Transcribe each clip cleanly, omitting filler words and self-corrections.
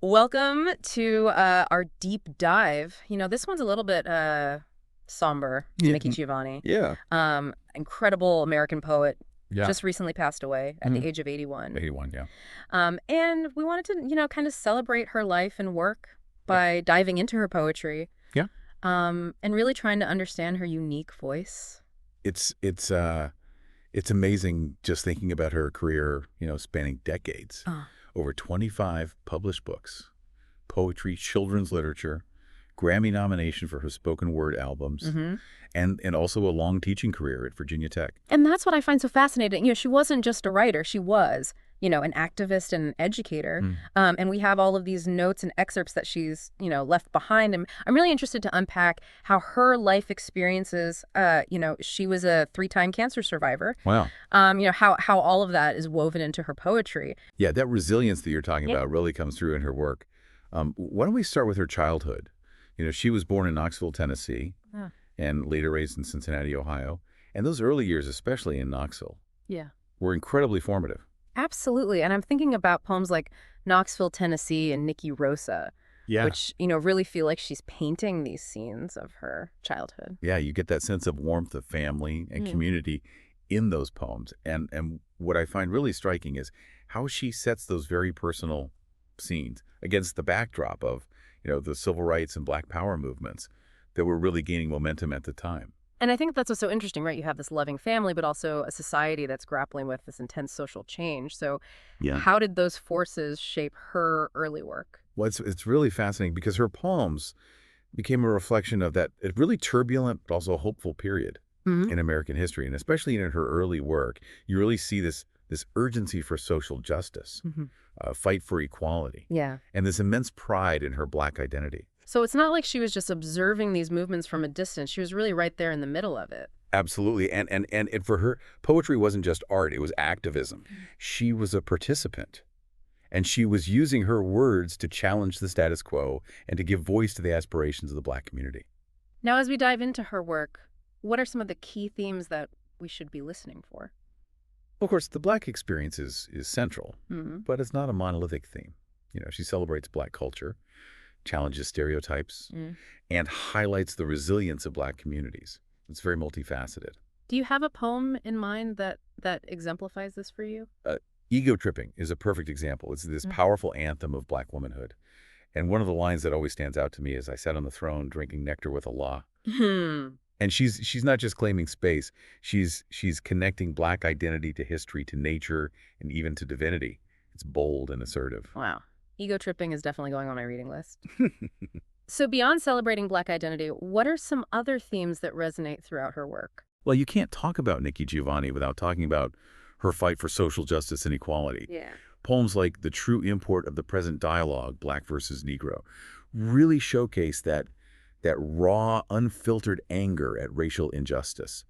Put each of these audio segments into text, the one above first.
Welcome to our deep dive. This one's a little bit somber. Yeah. Nikki Giovanni, Yeah. incredible American poet, Yeah. just recently passed away at the Mhm. age of 81. 81, yeah. And we wanted to, kind of celebrate her life and work Yeah. by diving into her poetry, Yeah. and really trying to understand her unique voice. It's amazing just thinking about her career, spanning decades. Oh, Over 25 published books, poetry, children's literature, Grammy nomination for her spoken word albums, mm-hmm. and also a long teaching career at Virginia Tech. And that's what I find so fascinating. She wasn't just a writer. She was, an activist and an educator. Mm. And we have all of these notes and excerpts that she's, left behind. And I'm really interested to unpack how her life experiences, she was a 3-time cancer survivor. Wow. How all of that is woven into her poetry. Yeah, that resilience that you're talking Yeah. about really comes through in her work. Why don't we start with her childhood? She was born in Knoxville, Tennessee, Yeah. and later raised in Cincinnati, Ohio. And those early years, especially in Knoxville, Yeah. were incredibly formative. Absolutely. And I'm thinking about poems like Knoxville, Tennessee and Nikki Rosa, Yeah. which, really feel like she's painting these scenes of her childhood. Yeah, you get that sense of warmth of family and Mm. community in those poems. And what I find really striking is how she sets those very personal scenes against the backdrop of, the civil rights and Black Power movements that were really gaining momentum at the time. And I think that's what's so interesting, right? You have this loving family, but also a society that's grappling with this intense social change. So Yeah. how did those forces shape her early work? Well, it's really fascinating because her poems became a reflection of that really turbulent but also hopeful period Hmm. in American history. And especially in her early work, you really see this urgency for social justice, Hmm. fight for equality, Yeah. and this immense pride in her Black identity. So it's not like she was just observing these movements from a distance. She was really right there in the middle of it. Absolutely. And for her, poetry wasn't just art, it was activism. She was a participant. And she was using her words to challenge the status quo and to give voice to the aspirations of the Black community. Now, as we dive into her work, what are some of the key themes that we should be listening for? Of course, the Black experience is central, Hmm. but it's not a monolithic theme. She celebrates Black culture, challenges stereotypes, Mm. and highlights the resilience of Black communities. It's very multifaceted. Do you have a poem in mind that exemplifies this for you? Ego Tripping is a perfect example. It's this Mm. powerful anthem of Black womanhood. And one of the lines that always stands out to me is, "I sat on the throne drinking nectar with Allah." Hmm. And she's not just claiming space. She's connecting Black identity to history, to nature, and even to divinity. It's bold and assertive. Wow. Ego tripping is definitely going on my reading list. So beyond celebrating Black identity, what are some other themes that resonate throughout her work? Well, you can't talk about Nikki Giovanni without talking about her fight for social justice and equality. Yeah. Poems like The True Import of the Present Dialogue, Black versus Negro, really showcase that raw, unfiltered anger at racial injustice.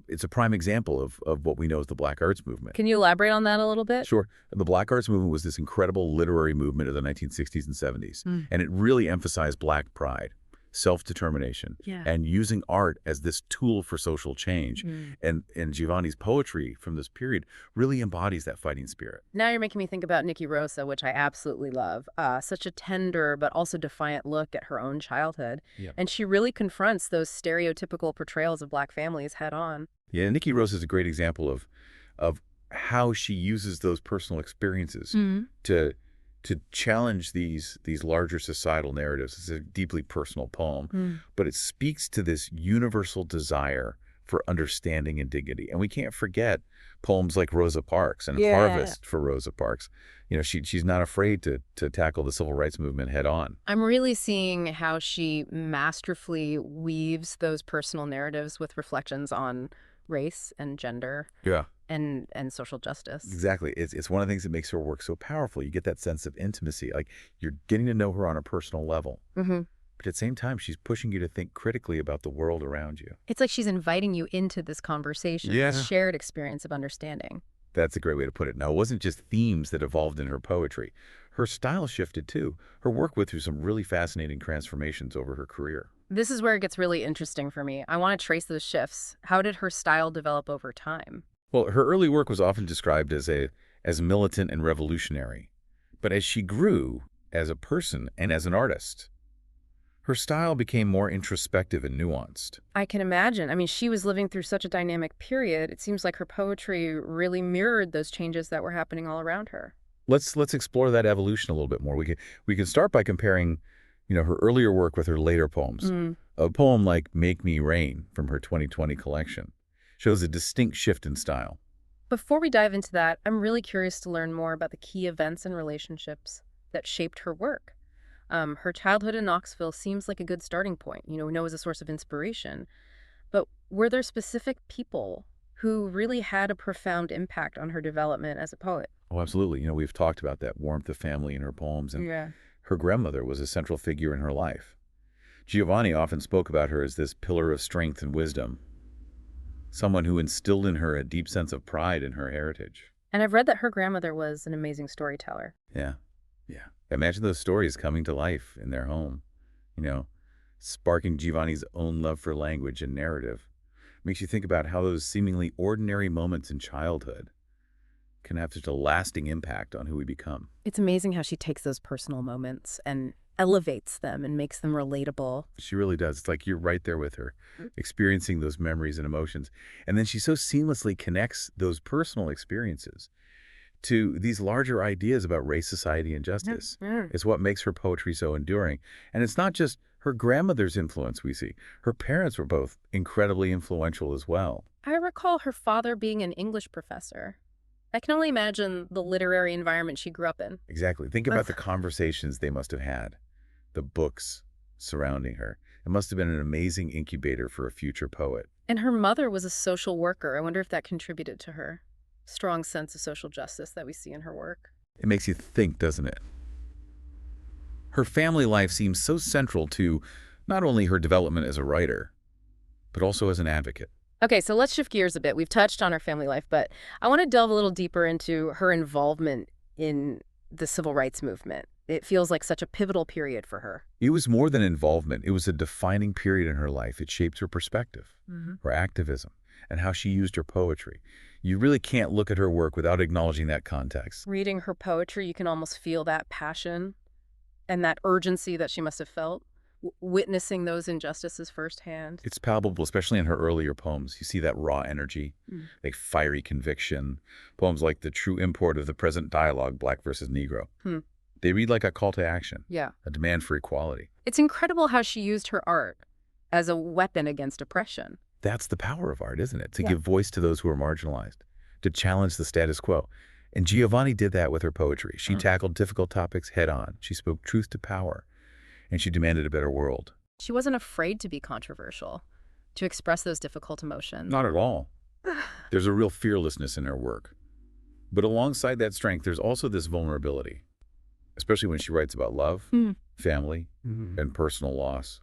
It's a prime example of what we know as the Black Arts Movement. Can you elaborate on that a little bit? Sure. The Black Arts Movement was this incredible literary movement of the 1960s and 70s, Mm. and it really emphasized Black pride, self-determination, Yeah. and using art as this tool for social change. Mm. And Giovanni's poetry from this period really embodies that fighting spirit. Now you're making me think about Nikki Rosa, which I absolutely love. Such a tender but also defiant look at her own childhood. Yeah. And she really confronts those stereotypical portrayals of Black families head on. Yeah, Nikki Rose is a great example of how she uses those personal experiences Mm. to challenge these larger societal narratives. It's a deeply personal poem, Mm. but it speaks to this universal desire for understanding and dignity. And we can't forget poems like Rosa Parks and Yeah. Harvest for Rosa Parks. She's not afraid to tackle the civil rights movement head on. I'm really seeing how she masterfully weaves those personal narratives with reflections on race and gender Yeah. and social justice. Exactly. It's one of the things that makes her work so powerful. You get that sense of intimacy. Like, you're getting to know her on a personal level. Hmm. But at the same time, she's pushing you to think critically about the world around you. It's like she's inviting you into this conversation, Yeah. this shared experience of understanding. That's a great way to put it. Now, it wasn't just themes that evolved in her poetry. Her style shifted too. Her work went through some really fascinating transformations over her career. This is where it gets really interesting for me. I want to trace those shifts. How did her style develop over time? Well, her early work was often described as militant and revolutionary. But as she grew as a person and as an artist. Her style became more introspective and nuanced. I can imagine. I mean, she was living through such a dynamic period. It seems like her poetry really mirrored those changes that were happening all around her. Let's explore that evolution a little bit more. We can start by comparing, her earlier work with her later poems. Mm. A poem like Make Me Rain from her 2020 collection shows a distinct shift in style. Before we dive into that, I'm really curious to learn more about the key events and relationships that shaped her work. Her childhood in Knoxville seems like a good starting point, we know as a source of inspiration. But were there specific people who really had a profound impact on her development as a poet? Oh, absolutely. We've talked about that warmth of family in her poems, and Yeah. her grandmother was a central figure in her life. Giovanni often spoke about her as this pillar of strength and wisdom, someone who instilled in her a deep sense of pride in her heritage. And I've read that her grandmother was an amazing storyteller. Yeah, yeah. Imagine those stories coming to life in their home, you know, sparking Giovanni's own love for language and narrative. Makes you think about how those seemingly ordinary moments in childhood can have such a lasting impact on who we become. It's amazing how she takes those personal moments and elevates them and makes them relatable. She really does. It's like you're right there with her, experiencing those memories and emotions. And then she so seamlessly connects those personal experiences to these larger ideas about race, society, and justice. Mm. It's what makes her poetry so enduring. And it's not just her grandmother's influence we see. Her parents were both incredibly influential as well. I recall her father being an English professor. I can only imagine the literary environment she grew up in. Exactly. Think about the conversations they must have had, the books surrounding her. It must have been an amazing incubator for a future poet. And her mother was a social worker. I wonder if that contributed to her strong sense of social justice that we see in her work. It makes you think, doesn't it? Her family life seems so central to not only her development as a writer, but also as an advocate. Okay, so let's shift gears a bit. We've touched on her family life, but I want to delve a little deeper into her involvement in the civil rights movement. It feels like such a pivotal period for her. It was more than involvement. It was a defining period in her life. It shaped her perspective, her activism, and how she used her poetry. You really can't look at her work without acknowledging that context. Reading her poetry, you can almost feel that passion and that urgency that she must have felt, witnessing those injustices firsthand. It's palpable, especially in her earlier poems. You see that raw energy, like fiery conviction. Poems like The True Import of the Present Dialogue, Black versus Negro. They read like a call to action, Yeah. a demand for equality. It's incredible how she used her art as a weapon against oppression. That's the power of art, isn't it? To Yeah. give voice to those who are marginalized, to challenge the status quo. And Giovanni did that with her poetry. She tackled difficult topics head on. She spoke truth to power, and she demanded a better world. She wasn't afraid to be controversial, to express those difficult emotions. Not at all. There's a real fearlessness in her work. But alongside that strength, there's also this vulnerability, especially when she writes about love, family, and personal loss.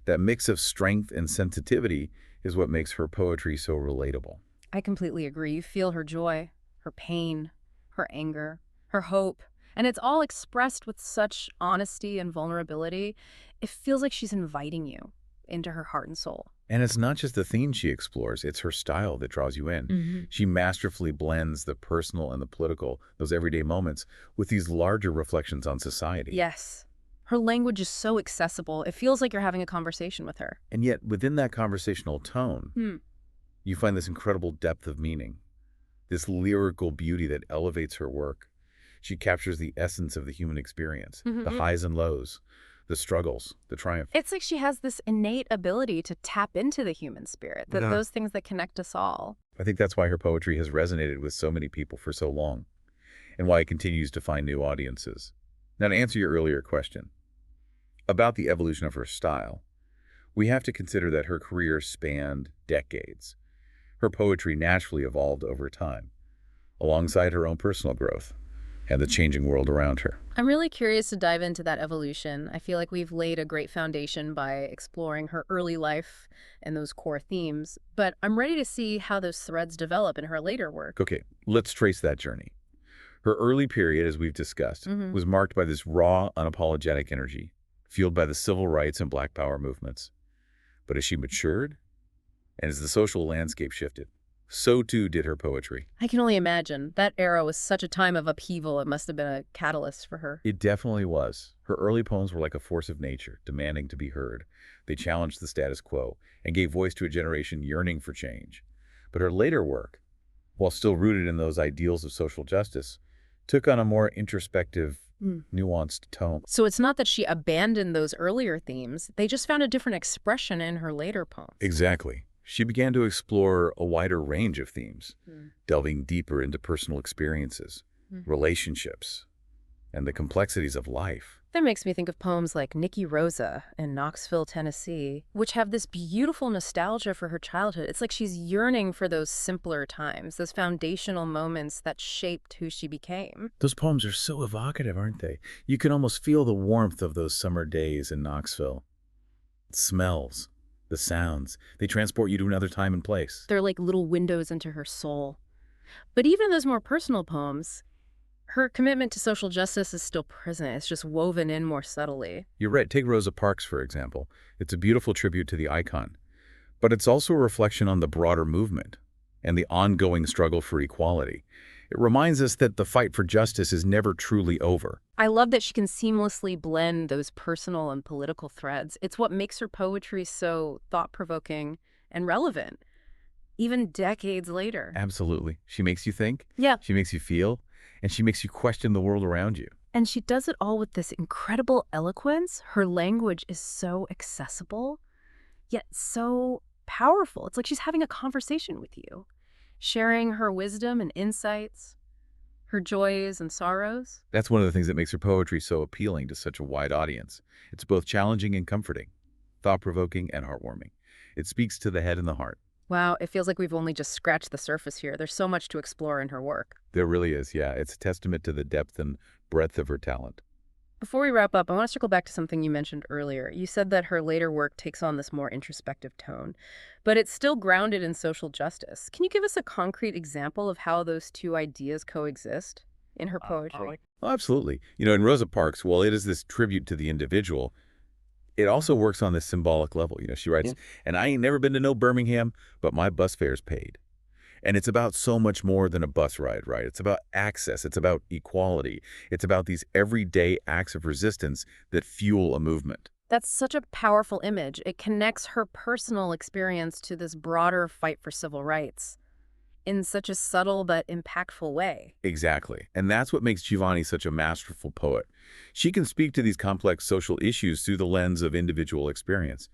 That mix of strength and sensitivity is what makes her poetry so relatable. I completely agree. You feel her joy, her pain, her anger, her hope, and it's all expressed with such honesty and vulnerability. It feels like she's inviting you into her heart and soul. And it's not just the themes she explores, it's her style that draws you in. She masterfully blends the personal and the political, those everyday moments, with these larger reflections on society. Yes. Her language is so accessible. It feels like you're having a conversation with her. And yet, within that conversational tone, you find this incredible depth of meaning, this lyrical beauty that elevates her work. She captures the essence of the human experience, the highs and lows, the struggles, the triumph. It's like she has this innate ability to tap into the human spirit, those things that connect us all. I think that's why her poetry has resonated with so many people for so long, and why it continues to find new audiences. Now, to answer your earlier question about the evolution of her style, we have to consider that her career spanned decades. Her poetry naturally evolved over time, alongside her own personal growth and the changing world around her. I'm really curious to dive into that evolution. I feel like we've laid a great foundation by exploring her early life and those core themes, but I'm ready to see how those threads develop in her later work. Okay, let's trace that journey. Her early period, as we've discussed, was marked by this raw, unapologetic energy, fueled by the civil rights and Black Power movements. But as she matured, and as the social landscape shifted, So too did her poetry. I can only imagine. That era was such a time of upheaval. It must have been a catalyst for her. It definitely was. Her early poems were like a force of nature, demanding to be heard. They challenged the status quo and gave voice to a generation yearning for change. But her later work, while still rooted in those ideals of social justice, took on a more introspective, nuanced tone. So it's not that she abandoned those earlier themes. They just found a different expression in her later poems. Exactly. She began to explore a wider range of themes, Mm. delving deeper into personal experiences, Mhm. relationships, and the complexities of life. That makes me think of poems like Nikki Rosa in Knoxville, Tennessee, which have this beautiful nostalgia for her childhood. It's like she's yearning for those simpler times, those foundational moments that shaped who she became. Those poems are so evocative, aren't they? You can almost feel the warmth of those summer days in Knoxville. Smells, the sounds, they transport you to another time and place. They're like little windows into her soul. But even in those more personal poems, her commitment to social justice is still present. It's just woven in more subtly. You're right. Take Rosa Parks, for example. It's a beautiful tribute to the icon, but it's also a reflection on the broader movement and the ongoing struggle for equality. It reminds us that the fight for justice is never truly over. I love that she can seamlessly blend those personal and political threads. It's what makes her poetry so thought-provoking and relevant, even decades later. Absolutely. She makes you think, Yeah. she makes you feel, and she makes you question the world around you. And she does it all with this incredible eloquence. Her language is so accessible, yet so powerful. It's like she's having a conversation with you, sharing her wisdom and insights, her joys and sorrows. That's one of the things that makes her poetry so appealing to such a wide audience. It's both challenging and comforting, thought-provoking and heartwarming. It speaks to the head and the heart. Wow, it feels like we've only just scratched the surface here. There's so much to explore in her work. There really is, yeah. It's a testament to the depth and breadth of her talent. Before we wrap up, I want to circle back to something you mentioned earlier. You said that her later work takes on this more introspective tone, but it's still grounded in social justice. Can you give us a concrete example of how those two ideas coexist in her poetry? Oh, absolutely. In Rosa Parks, while it is this tribute to the individual, it also works on this symbolic level. She writes, and I ain't never been to no Birmingham, but my bus fare's paid. And it's about so much more than a bus ride, right? It's about access. It's about equality. It's about these everyday acts of resistance that fuel a movement. That's such a powerful image. It connects her personal experience to this broader fight for civil rights in such a subtle but impactful way. Exactly. And that's what makes Giovanni such a masterful poet. She can speak to these complex social issues through the lens of individual experience.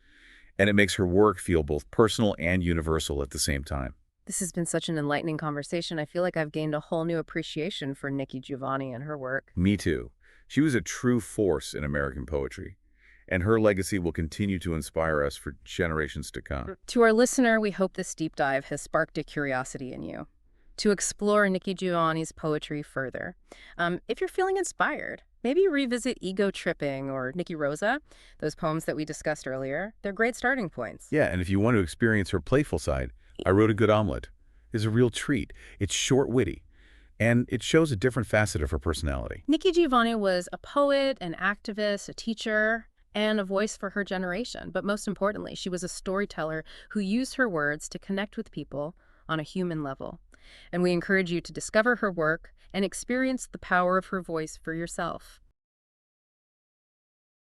And it makes her work feel both personal and universal at the same time. This has been such an enlightening conversation. I feel like I've gained a whole new appreciation for Nikki Giovanni and her work. Me too. She was a true force in American poetry, and her legacy will continue to inspire us for generations to come. To our listener, we hope this deep dive has sparked a curiosity in you to explore Nikki Giovanni's poetry further. If you're feeling inspired, maybe revisit Ego Tripping or Nikki Rosa, those poems that we discussed earlier. They're great starting points. Yeah, and if you want to experience her playful side, I Wrote a Good Omelet is a real treat. It's short, witty, and it shows a different facet of her personality. Nikki Giovanni was a poet, an activist, a teacher, and a voice for her generation. But most importantly, she was a storyteller who used her words to connect with people on a human level. And we encourage you to discover her work and experience the power of her voice for yourself.